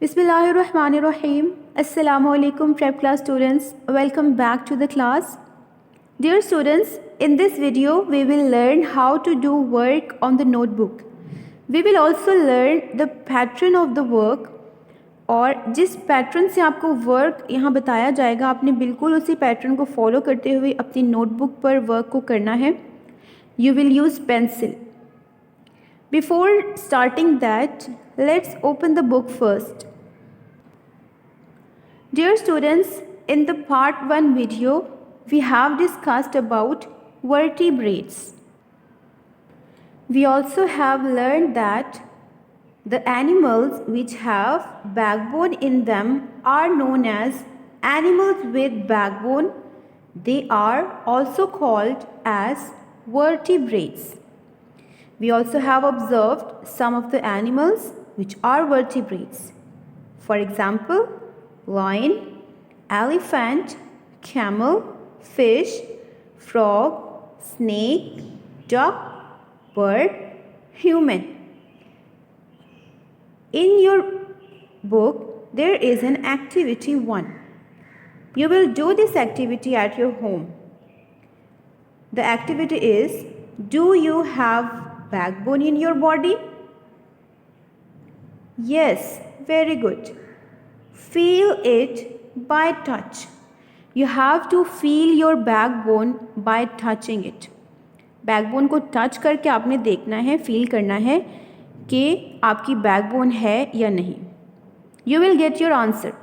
Bismillahirrahmanirrahim. Assalamu alaikum prep class students. Welcome back to the class. Dear students, in this video we will learn how to do work on the notebook. We will also learn the pattern of the work और जिस pattern से आपको work यहाँ बताया जाएगा आपने बिल्कुल उसी पैटर्न को फॉलो करते हुए अपनी नोटबुक पर वर्क को करना है. You will use pencil. Before starting that, let's open the book first. Dear students, in the part 1 video, we have discussed about vertebrates. We also have learned that the animals which have backbone in them are known as animals with backbone. They are also called as vertebrates. We also have observed some of the animals which are vertebrates. For example, lion, elephant, camel, fish, frog, snake, duck, bird, human. In your book, there is an activity 1. You will do this activity at your home. The activity is, do you have backbone in your body? Yes, very good. Feel it by touch. You have to feel your backbone by touching it. Backbone को touch करके आपने देखना है, feel करना है कि आपकी backbone है या नहीं. You will get your answer.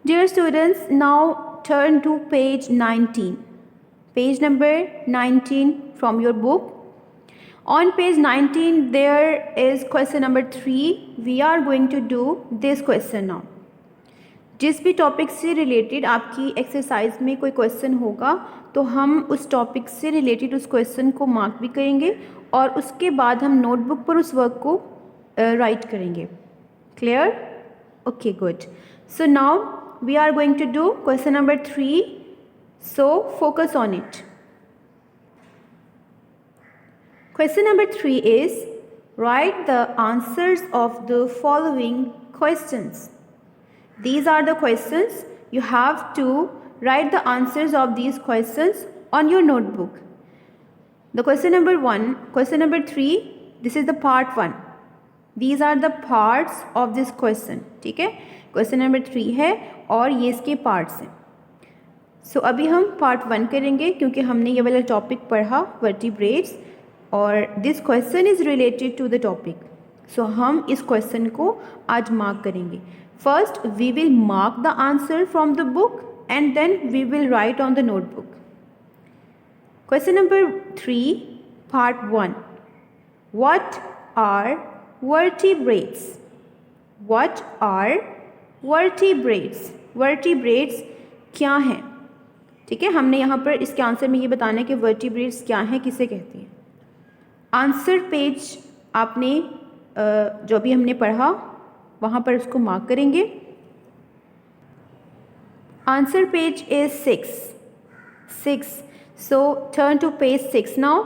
Dear students, now turn to page 19. Page number 19 from your book. On page 19 there is question number 3. We are going to do this question now. जिस भी topic से related आपकी exercise में कोई question होगा तो हम उस टॉपिक से रिलेटेड उस क्वेश्चन को मार्क भी करेंगे और उसके बाद हम नोटबुक पर उस वर्क को राइट करेंगे. Clear? Okay, good. So now we are going to do question number 3. So focus on it. Question number 3 is, write the answers of the following questions. These are the questions. You have to write the answers of these questions on your notebook. The question number 1, question number 3, this is the part 1. These are the parts of this question. ठीक है, question number 3 है और ये इसके parts हैं. सो अभी हम part 1 करेंगे क्योंकि हमने ये वाला टॉपिक पढ़ा वर्टिब्रेट्स और this question is related to the topic. So हम इस क्वेश्चन को आज मार्क करेंगे. First we will mark the answer from the book and then we will write on the notebook. Question number 3, part 1. What are vertebrates? What are vertebrates? Vertebrates क्या हैं? ठीक है, हमने यहाँ पर इसके आंसर में ये बताना है कि वर्टिब्रेट्स क्या हैं, किसे कहते हैं. आंसर पेज आपने जो भी हमने पढ़ा वहाँ पर उसको मार्क करेंगे. Answer page is 6. So turn to page 6 now.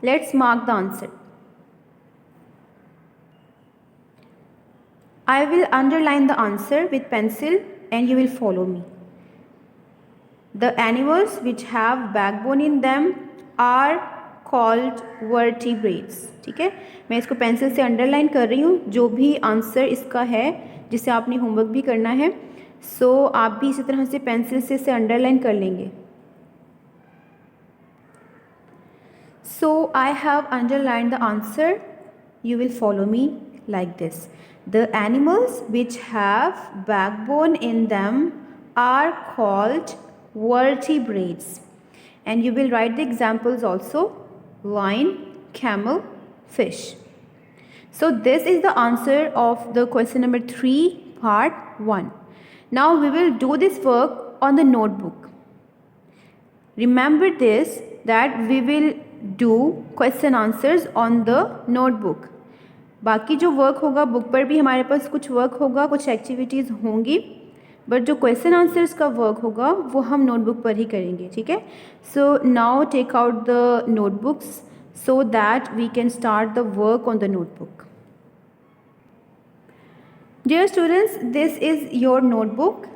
Let's mark the answer. I will underline the answer with pencil and you will follow me. The animals which have backbone in them are called vertebrates. ठीक है, मैं इसको pencil से underline कर रही हूँ. जो भी आंसर इसका है जिसे आपने होमवर्क भी करना है, सो आप भी इसी तरह से पेंसिल से इसे अंडरलाइन कर लेंगे. So I have underline the answer. You will follow me like this. The animals which have backbone in them are called vertebrates, and you will write the examples also: lion, camel, fish. So this is the answer of the question number 3, part 1. Now we will do this work on the notebook. Remember this, that we will do question answers on the notebook. बाकी जो work होगा book पर भी हमारे पास कुछ work होगा, कुछ activities होंगी, बट जो क्वेश्चन आंसर्स का वर्क होगा वो हम नोटबुक पर ही करेंगे. ठीक है, so now take out the notebooks so that we can start the work on the notebook. Dear students, this is your notebook.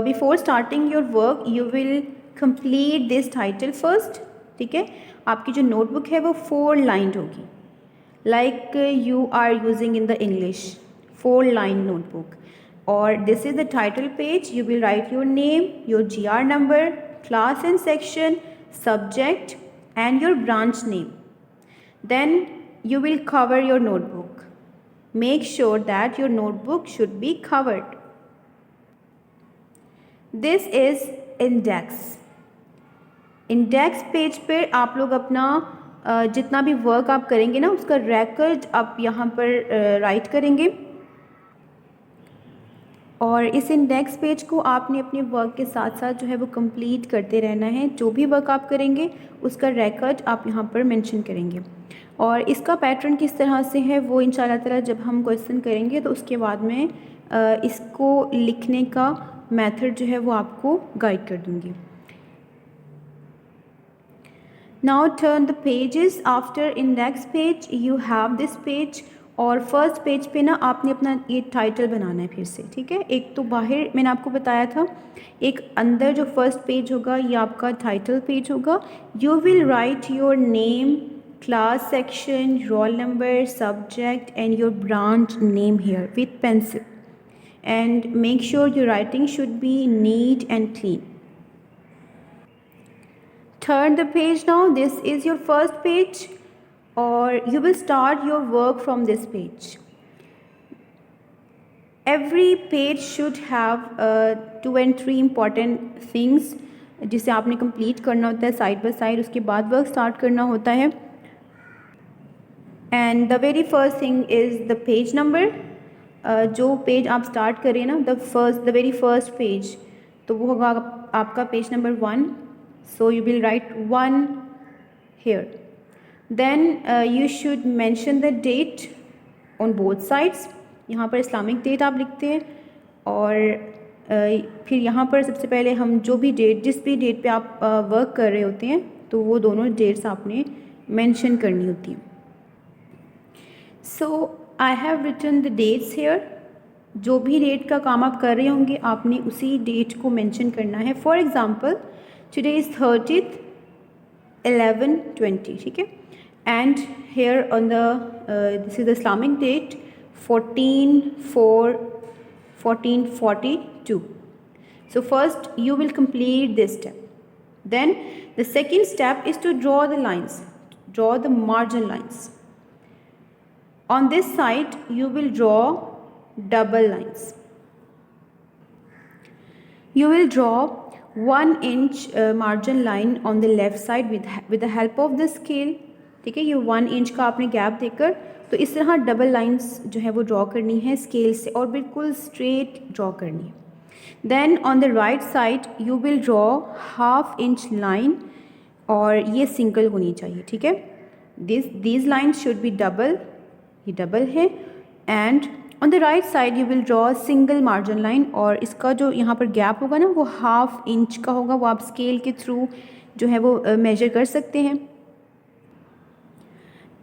Before starting your work, you will complete this title first. ठीक है, आपकी जो notebook है वो 4 lined होगी, like you are using in the English 4 line notebook. Or this is the title page. You will write your name, your GR number, class and section, subject, and your branch name. Then you will cover your notebook. Make sure that your notebook should be covered. This is index. Index page पर आप लोग अपना जितना भी work आप करेंगे ना उसका रिकॉर्ड आप यहाँ पर राइट करेंगे, और इस इंडेक्स पेज को आपने अपने वर्क के साथ साथ जो है वो कंप्लीट करते रहना है। जो भी वर्क आप करेंगे उसका रिकॉर्ड आप यहाँ पर मेंशन करेंगे। और इसका पैटर्न किस तरह से है वो इंशाल्लाह ताला जब हम क्वेश्चन करेंगे तो उसके बाद में इसको लिखने का मेथड जो है वो आपको गाइड कर दूँगी। Now turn the pages after index page you have this page. और फर्स्ट पेज पे ना आपने अपना ये टाइटल बनाना है फिर से, ठीक है। एक तो बाहर मैंने आपको बताया था, एक अंदर जो फर्स्ट पेज होगा ये आपका टाइटल पेज होगा। You will right your name, class section, roll number, subject and your branch name here with pencil, and make sure your writing should be neat and clean. Turn the page now. This is your first page, or you will start your work from this page. Every page should have 2 and 3 important things जिसे आपने complete करना होता है side by side, उसके बाद work start करना होता है। And the very first thing is the page number. जो पेज आप स्टार्ट करें ना द वेरी फर्स्ट पेज, तो वो होगा आपका page number 1। So you will write 1 here. Then you should mention the date on both sides. यहाँ पर इस्लामिक डेट आप लिखते हैं, और फिर यहाँ पर सबसे पहले हम जो भी डेट जिस भी डेट पे आप वर्क कर रहे होते हैं तो वो दोनों डेट्स आपने मेंशन करनी होती हैं। So I have written the dates here. जो भी डेट का काम आप कर रहे होंगे आपने उसी डेट को मेंशन करना है। For example today is 30th 11/20, ठीक है। And here on the this is the Islamic date 14/4/1442. So first you will complete this step. Then the second step is to draw the lines, draw the margin lines. On this side you will draw double lines. You will draw 1 inch margin line on the left side with the help of the scale, ठीक है। ये 1 inch का आपने gap देकर तो इस तरह double lines जो है वो ड्रॉ करनी है स्केल से, और बिल्कुल स्ट्रेट ड्रॉ करनी है। Then on the right side you will draw 1/2 inch line, और ये सिंगल होनी चाहिए, ठीक है। these lines should be double, ये डबल है। And on the right side you will draw single margin line, और इसका जो यहाँ पर गैप होगा ना वो 1/2 इंच का होगा, वो आप स्केल के थ्रू जो है वो मेजर कर सकते हैं।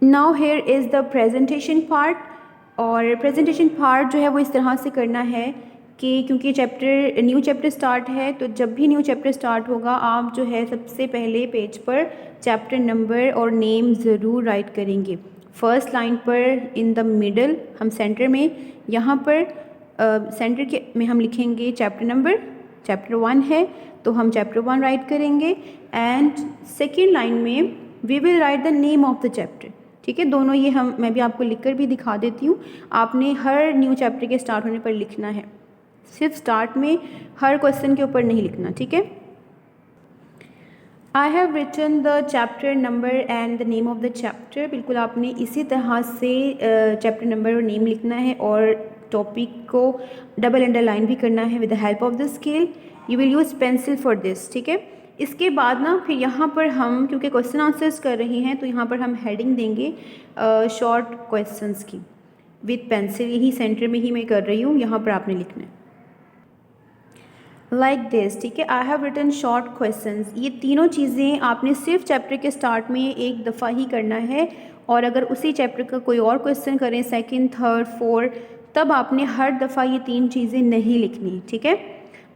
Now here is the presentation part. और प्रेजेंटेशन पार्ट जो है वो इस तरह से करना है कि क्योंकि न्यू चैप्टर स्टार्ट है, तो जब भी न्यू चैप्टर स्टार्ट होगा आप जो है सबसे पहले पेज पर चैप्टर नंबर और नेम ज़रूर राइट करेंगे। फर्स्ट लाइन पर इन द मिडल हम सेंटर में, यहाँ पर सेंटर के में हम लिखेंगे चैप्टर नंबर। चैप्टर 1 है तो हम चैप्टर 1 राइट करेंगे, एंड सेकेंड लाइन में we will write the name of the chapter, ठीक है। दोनों ये मैं भी आपको लिखकर भी दिखा देती हूँ। आपने हर न्यू चैप्टर के स्टार्ट होने पर लिखना है, सिर्फ स्टार्ट में हर क्वेश्चन के ऊपर नहीं लिखना, ठीक है। I have written the chapter number and the name of the chapter. बिल्कुल आपने इसी तरह से चैप्टर नंबर और नेम लिखना है, और टॉपिक को डबल अंडरलाइन भी करना है with the help of the scale. You will use pencil for this, ठीक है। इसके बाद ना फिर यहाँ पर हम क्योंकि क्वेश्चन आंसर्स कर रहे हैं तो यहाँ पर हम हेडिंग देंगे शॉर्ट क्वेश्चंस की विद पेंसिल। यही सेंटर में ही मैं कर रही हूँ, यहाँ पर आपने लिखना है लाइक दिस, ठीक है। I have written short questions. ये तीनों चीज़ें आपने सिर्फ चैप्टर के स्टार्ट में एक दफ़ा ही करना है, और अगर उसी चैप्टर का कोई और क्वेश्चन करें सेकंड, थर्ड, फोर्थ, तब आपने हर दफ़ा ये 3 चीज़ें नहीं लिखनी, ठीक है।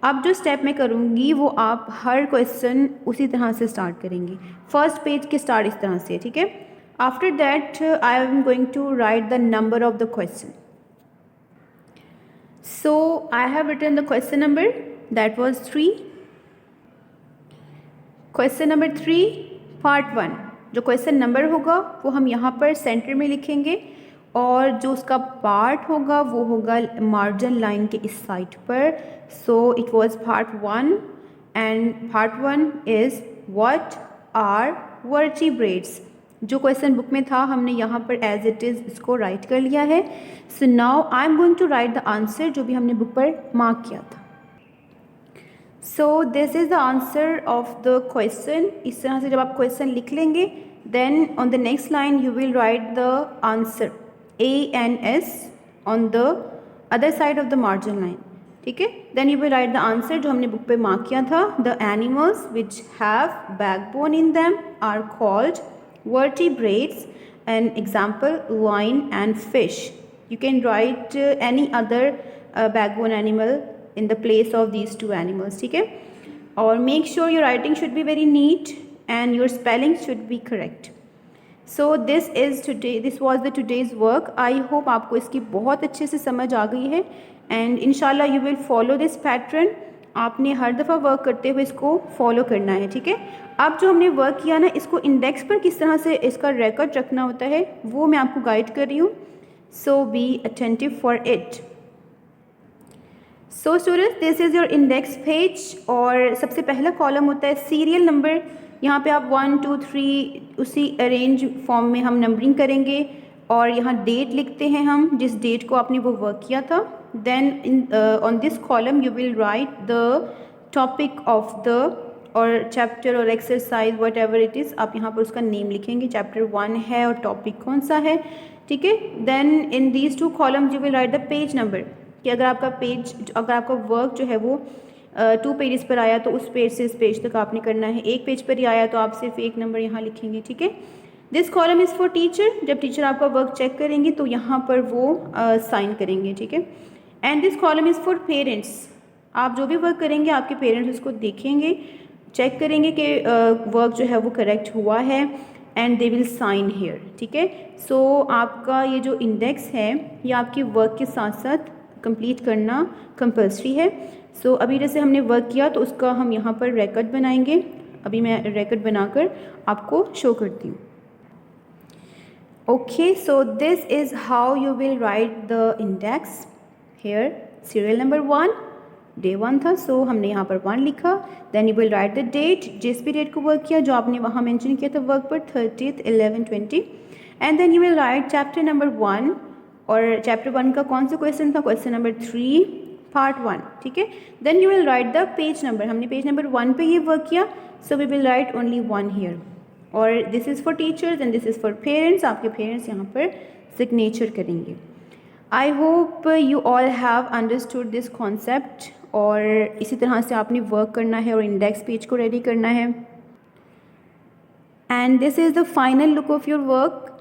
अब जो स्टेप मैं करूँगी वो आप हर क्वेश्चन उसी तरह से स्टार्ट करेंगे, फर्स्ट पेज के स्टार्ट इस तरह से, ठीक है। After that I am going to write the number of the question. So I have written the question number, that was 3. Question number 3 part 1. जो क्वेश्चन नंबर होगा वो हम यहाँ पर सेंटर में लिखेंगे और जो उसका पार्ट होगा वो होगा मार्जिन लाइन के इस साइड पर. So it was part 1 and part 1 is what are vertebrates. जो क्वेश्चन बुक में था हमने यहाँ पर एज इट इज़ इसको राइट कर लिया है. So now I am going to write the answer जो भी हमने बुक पर मार्क किया था. So this is the answer of the question. इस तरह से जब आप क्वेश्चन लिख लेंगे then on the next line you will write the answer ANS on the other side of the margin line, ठीक है. Then you will write the answer जो हमने बुक पे मार्क किया था. The animals which have backbone in them are called vertebrates. An example, lion and fish. You can write any other backbone animal in the place of these two animals, ठीक है. और make sure your writing should be very neat and your spelling should be correct. So this was the today's work. I hope आपको इसकी बहुत अच्छे से समझ आ गई है and इंशाल्लाह you will follow this pattern. आपने हर दफ़ा वर्क करते हुए इसको फॉलो करना है, ठीक है. अब जो हमने वर्क किया ना इसको इंडेक्स पर किस तरह से इसका रिकॉर्ड रखना होता है वो मैं आपको गाइड कर रही हूँ. So be attentive for it. So students this is your index page और सबसे पहला कॉलम होता है सीरियल नंबर. यहाँ पे आप 1 2 3 उसी अरेंज फॉर्म में हम नंबरिंग करेंगे और यहाँ डेट लिखते हैं हम जिस डेट को आपने वो वर्क किया था. Then on this column you will write the topic of the और चैप्टर और exercise whatever it is. आप यहाँ पर उसका नेम लिखेंगे, चैप्टर 1 है और टॉपिक कौन सा है, ठीक है. Then in these 2 columns you will write the page number कि अगर आपका वर्क जो है वो 2 पेजेस पर आया तो उस पेज से इस पेज तक आपने करना है. 1 पेज पर ही आया तो आप सिर्फ 1 नंबर यहाँ लिखेंगे, ठीक है. This column is for teacher. जब टीचर आपका वर्क चेक करेंगे तो यहाँ पर वो साइन करेंगे, ठीक है. And this column is for parents. आप जो भी वर्क करेंगे आपके पेरेंट्स उसको देखेंगे, चेक करेंगे कि वर्क जो है वो करेक्ट हुआ है and they will sign here, ठीक है. सो आपका ये जो इंडेक्स है ये आपके वर्क के साथ साथ कंप्लीट करना कंपल्सरी है. सो अभी जैसे हमने वर्क किया तो उसका हम यहाँ पर रिकॉर्ड बनाएंगे. अभी मैं रिकॉर्ड बनाकर आपको शो करती हूँ. Okay, so this is how you will write the index. Here serial number 1 day 1 था, सो हमने यहाँ पर 1 लिखा. Then you will write the date, जिस भी डेट को वर्क किया जो आपने वहाँ मेंशन किया था वर्क पर 30th 11/20. And then you will write chapter number 1 और चैप्टर 1 का कौन सा क्वेश्चन था, क्वेश्चन नंबर 3 पार्ट 1, ठीक है. Then you will write the page number. हमने पेज नंबर 1 पे ये वर्क किया, so we will write only 1 here. और this is for teachers and this is for parents. आपके पेरेंट्स यहाँ पर सिग्नेचर करेंगे. I hope you all have understood this concept और इसी तरह से आपने वर्क करना है और इंडेक्स पेज को रेडी करना है. And this is the final look of your work.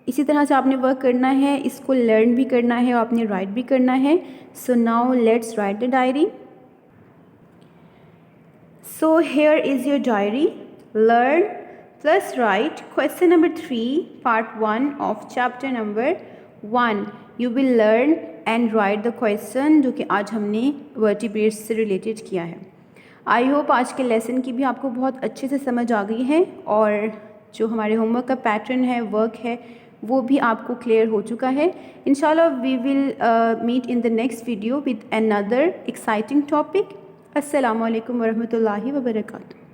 इसी तरह से आपने वर्क करना है, इसको लर्न भी करना है और आपने राइट भी करना है. So now let's write the diary. So here is your diary. Learn plus right question number 3 part 1 of chapter number 1. You will learn and right the question जो कि आज हमने वर्टिब्रेट्स से रिलेटेड किया है. आई होप आज के lesson की भी आपको बहुत अच्छे से समझ आ गई है और जो हमारे होमवर्क का पैटर्न है, वर्क है, वो भी आपको क्लियर हो चुका है. इंशाल्लाह we will meet in the next video with another exciting topic. अस्सलामु अलैकुम वरहमतुल्लाहि वबरकातुहू.